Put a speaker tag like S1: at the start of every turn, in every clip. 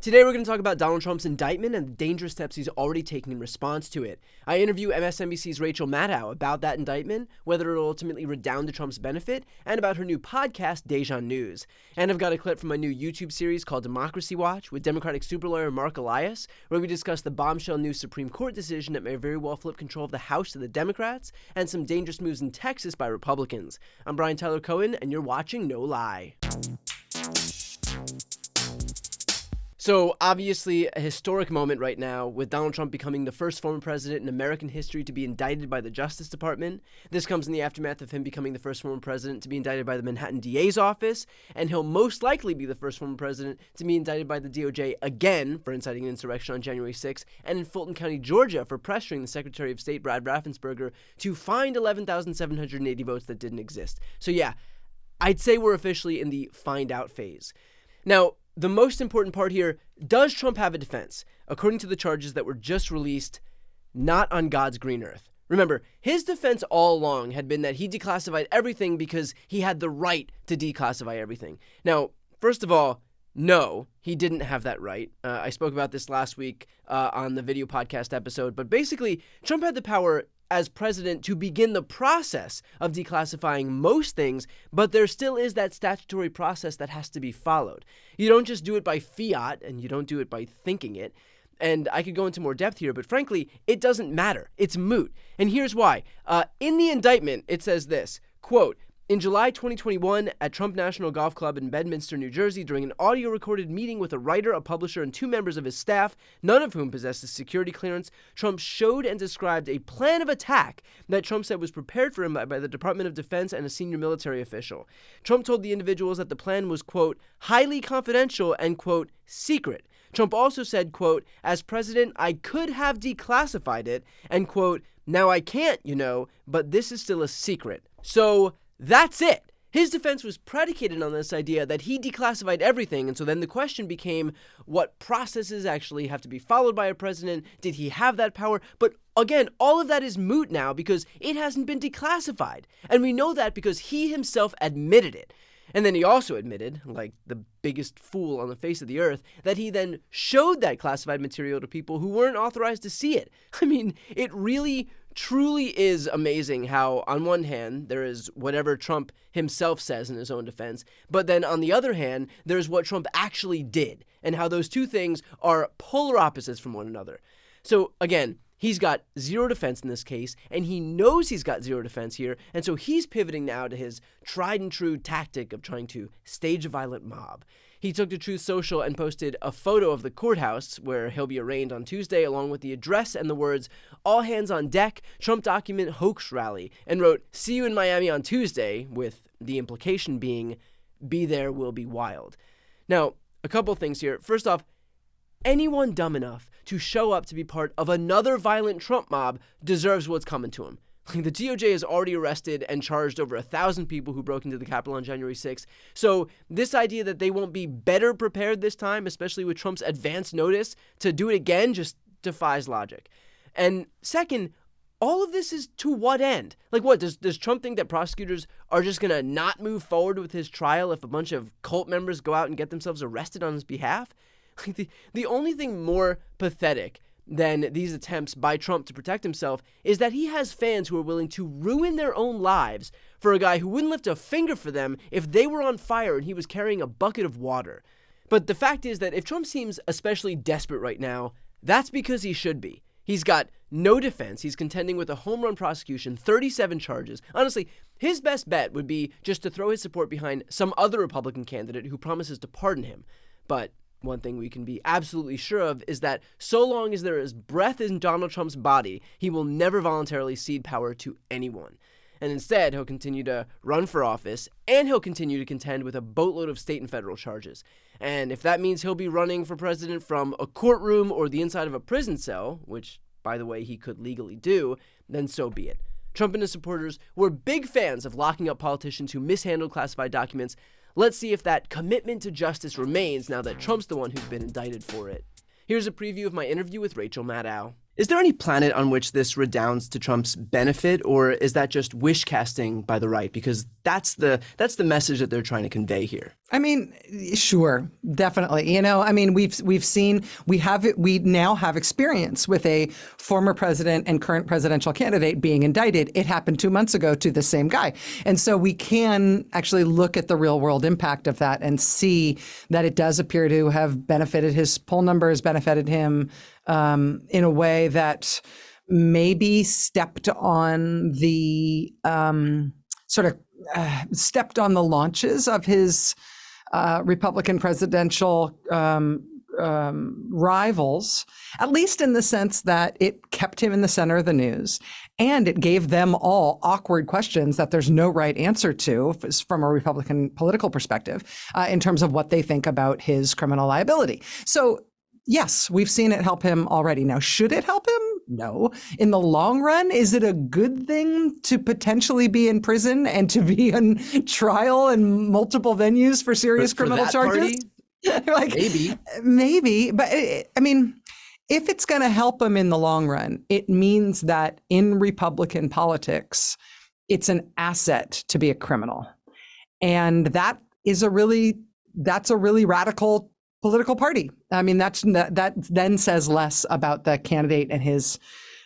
S1: Today we're going to talk about Donald Trump's indictment and the dangerous steps he's already taking in response to it. I interview MSNBC's Rachel Maddow about that indictment, whether it'll ultimately redound to Trump's benefit, and about her new podcast, Deja News. And I've got a clip from my new YouTube series called Democracy Watch with Democratic superlawyer Mark Elias, where we discuss the bombshell new Supreme Court decision that may very well flip control of the House to the Democrats, and some dangerous moves in Texas by Republicans. I'm Brian Tyler Cohen, and you're watching No Lie. So, obviously, a historic moment right now with Donald Trump becoming the first former president in American history to be indicted by the Justice Department. This comes in the aftermath of him becoming the first former president to be indicted by the Manhattan DA's office, and he'll most likely be the first former president to be indicted by the DOJ again for inciting an insurrection on January 6th, and in Fulton County, Georgia, for pressuring the Secretary of State, Brad Raffensperger, to find 11,780 votes that didn't exist. So yeah, I'd say we're officially in the find out phase. Now, the most important part here, does Trump have a defense? According to the charges that were just released, not on God's green earth. Remember, his defense all along had been that he declassified everything because he had the right to declassify everything. Now, first of all, no, he didn't have that right. I spoke about this last week on the video podcast episode, but basically, Trump had the power as president to begin the process of declassifying most things, but there still is that statutory process that has to be followed. You don't just do it by fiat, and you don't do it by thinking it. And I could go into more depth here, but frankly, it doesn't matter. It's moot. And here's why. In the indictment, it says this, quote, "In July 2021, at Trump National Golf Club in Bedminster, New Jersey, during an audio-recorded meeting with a writer, a publisher, and two members of his staff, none of whom possessed a security clearance, Trump showed and described a plan of attack that Trump said was prepared for him by the Department of Defense and a senior military official. Trump told the individuals that the plan was, quote, highly confidential and, quote, secret. Trump also said, quote, as president, I could have declassified it, and, quote, now I can't, but this is still a secret. So that's it. His defense was predicated on this idea that he declassified everything, and so then the question became, what processes actually have to be followed by a president? Did he have that power? But again, all of that is moot now because it hasn't been declassified. And we know that because he himself admitted it. And then he also admitted, like the biggest fool on the face of the earth, that he then showed that classified material to people who weren't authorized to see it. I mean, it really truly is amazing how, on one hand, there is whatever Trump himself says in his own defense, but then on the other hand, there's what Trump actually did, and how those two things are polar opposites from one another. So again, he's got zero defense in this case, and he knows he's got zero defense here, and so he's pivoting now to his tried and true tactic of trying to stage a violent mob. He took to Truth Social and posted a photo of the courthouse where he'll be arraigned on Tuesday, along with the address and the words, all hands on deck, Trump document hoax rally, and wrote, see you in Miami on Tuesday, with the implication being, be there will be wild. Now, a couple things here. First off, anyone dumb enough to show up to be part of another violent Trump mob deserves what's coming to him. The DOJ has already arrested and charged over 1,000 people who broke into the Capitol on January 6th. So this idea that they won't be better prepared this time, especially with Trump's advance notice to do it again, just defies logic. And second, all of this is to what end? Like what, does Trump think that prosecutors are just going to not move forward with his trial if a bunch of cult members go out and get themselves arrested on his behalf? The only thing more pathetic than these attempts by Trump to protect himself is that he has fans who are willing to ruin their own lives for a guy who wouldn't lift a finger for them if they were on fire and he was carrying a bucket of water. But the fact is that if Trump seems especially desperate right now, that's because he should be. He's got no defense. He's contending with a home run prosecution, 37 charges. Honestly, his best bet would be just to throw his support behind some other Republican candidate who promises to pardon him. But one thing we can be absolutely sure of is that so long as there is breath in Donald Trump's body, he will never voluntarily cede power to anyone. And instead, he'll continue to run for office, and he'll continue to contend with a boatload of state and federal charges. And if that means he'll be running for president from a courtroom or the inside of a prison cell, which, by the way, he could legally do, then so be it. Trump and his supporters were big fans of locking up politicians who mishandled classified documents. Let's see if that commitment to justice remains now that Trump's the one who's been indicted for it. Here's a preview of my interview with Rachel Maddow. Is there any planet on which this redounds to Trump's benefit, or is that just wish casting by the right? Because that's the message that they're trying to convey here.
S2: I mean, sure, definitely. You know, I mean, we now have experience with a former president and current presidential candidate being indicted. It happened 2 months ago to the same guy. And so we can actually look at the real world impact of that and see that it does appear to have benefited his poll numbers, benefited him in a way that maybe stepped on the stepped on the launches of his Republican presidential rivals, at least in the sense that it kept him in the center of the news, and it gave them all awkward questions that there's no right answer to from a Republican political perspective in terms of what they think about his criminal liability. So yes, we've seen it help him already. Now, should it help him? No. In the long run, is it a good thing to potentially be in prison and to be on trial in multiple venues for serious criminal charges? Like, maybe. But I mean, if it's going to help him in the long run, it means that in Republican politics, it's an asset to be a criminal. And that is that's a really radical political party. I mean, that then says less about the candidate and his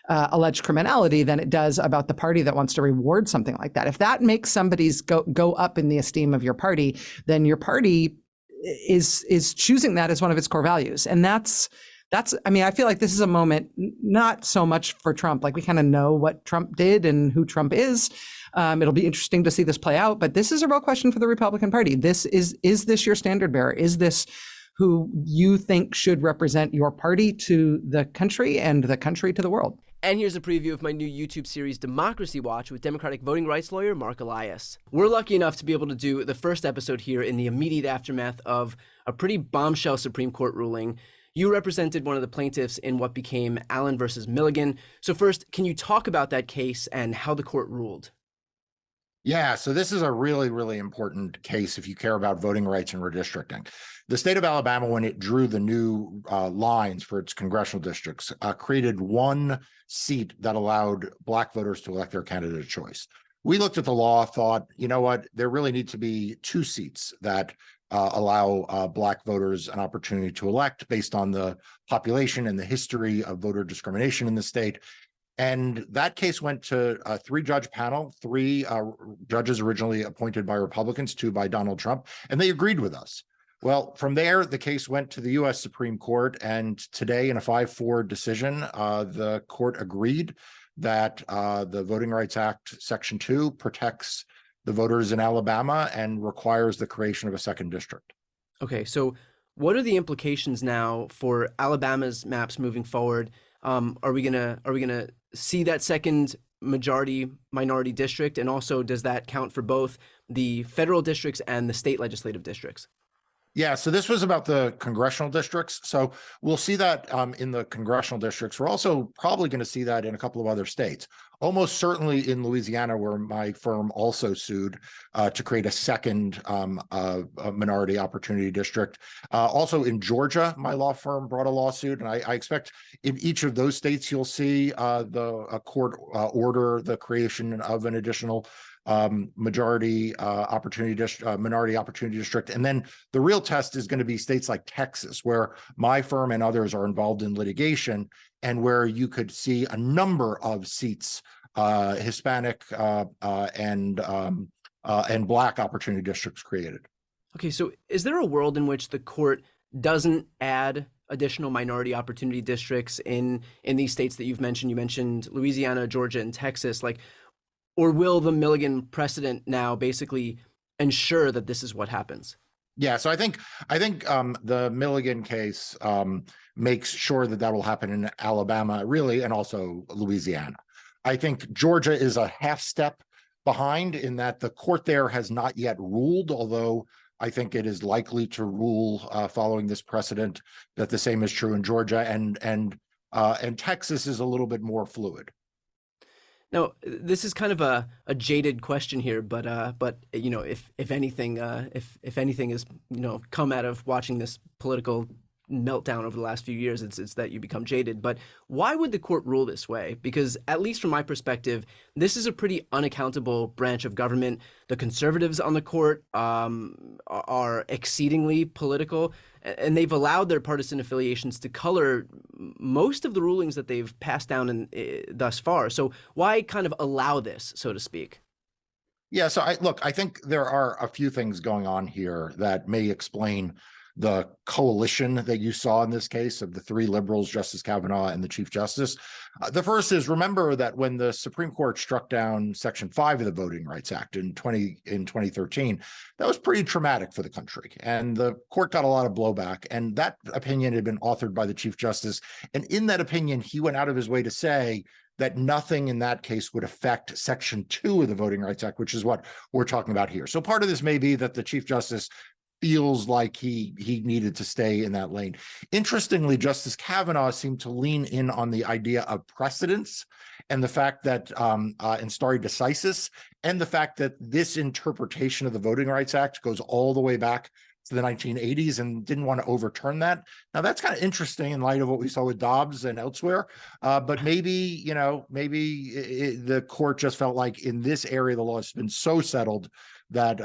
S2: alleged criminality than it does about the party that wants to reward something like that. If that makes somebody's go up in the esteem of your party, then your party is choosing that as one of its core values. And that's I mean, I feel like this is a moment not so much for Trump. Like, we kind of know what Trump did and who Trump is. It'll be interesting to see this play out, but this is a real question for the Republican Party. Is this your standard bearer? Is this who you think should represent your party to the country and the country to the world?
S1: And here's a preview of my new YouTube series, Democracy Watch, with Democratic voting rights lawyer Mark Elias. We're lucky enough to be able to do the first episode here in the immediate aftermath of a pretty bombshell Supreme Court ruling. You represented one of the plaintiffs in what became Allen versus Milligan. So first, can you talk about that case and how the court ruled?
S3: Yeah, so this is a really, really important case if you care about voting rights and redistricting. The state of Alabama, when it drew the new lines for its congressional districts, created one seat that allowed Black voters to elect their candidate of choice. We looked at the law, thought, you know what, there really need to be two seats that allow Black voters an opportunity to elect based on the population and the history of voter discrimination in the state. And that case went to a three-judge panel, three judges originally appointed by Republicans, two by Donald Trump, and they agreed with us. Well, from there, the case went to the U.S. Supreme Court, and today in a 5-4 decision, the court agreed that the Voting Rights Act, Section 2, protects the voters in Alabama and requires the creation of a second district.
S1: Okay, so what are the implications now for Alabama's maps moving forward? Are we gonna see that second majority minority district, and also does that count for both the federal districts and the state legislative districts?
S3: Yeah, so this was about the congressional districts. So we'll see that in the congressional districts. We're also probably going to see that in a couple of other states. Almost certainly in Louisiana, where my firm also sued to create a second minority opportunity district. Also in Georgia, my law firm brought a lawsuit, and I expect in each of those states you'll see a court order the creation of an additional minority opportunity district. And then the real test is going to be states like Texas, where my firm and others are involved in litigation, and where you could see a number of seats, Hispanic and Black opportunity districts created.
S1: Okay, so is there a world in which the court doesn't add additional minority opportunity districts in these states that you've mentioned? You mentioned Louisiana, Georgia, and Texas. Or will the Milligan precedent now basically ensure that this is what happens?
S3: Yeah, so I think the Milligan case makes sure that will happen in Alabama, really, and also Louisiana. I think Georgia is a half step behind in that the court there has not yet ruled, although I think it is likely to rule following this precedent that the same is true in Georgia, and Texas is a little bit more fluid.
S1: Now, this is kind of a jaded question here, but if anything is come out of watching this political meltdown over the last few years. It's that you become jaded. But why would the court rule this way? Because at least from my perspective, this is a pretty unaccountable branch of government. The conservatives on the court are exceedingly political, and they've allowed their partisan affiliations to color most of the rulings that they've passed down thus far. So why kind of allow this, so to speak?
S3: Yeah, so I think there are a few things going on here that may explain the coalition that you saw in this case of the three liberals, Justice Kavanaugh and the Chief Justice. The first is, remember that when the Supreme Court struck down Section 5 of the Voting Rights Act in 2013, that was pretty traumatic for the country. And the court got a lot of blowback. And that opinion had been authored by the Chief Justice. And in that opinion, he went out of his way to say that nothing in that case would affect Section 2 of the Voting Rights Act, which is what we're talking about here. So part of this may be that the Chief Justice feels like he needed to stay in that lane. Interestingly, Justice Kavanaugh seemed to lean in on the idea of precedence and the fact that in stare decisis, and the fact that this interpretation of the Voting Rights Act goes all the way back to the 1980s and didn't want to overturn that. Now that's kind of interesting in light of what we saw with Dobbs and elsewhere. But maybe the court just felt like in this area the law has been so settled that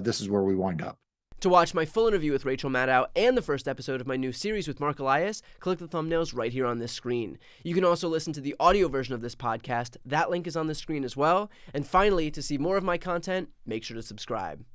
S3: this is where we wind up.
S1: To watch my full interview with Rachel Maddow and the first episode of my new series with Mark Elias, click the thumbnails right here on this screen. You can also listen to the audio version of this podcast. That link is on the screen as well. And finally, to see more of my content, make sure to subscribe.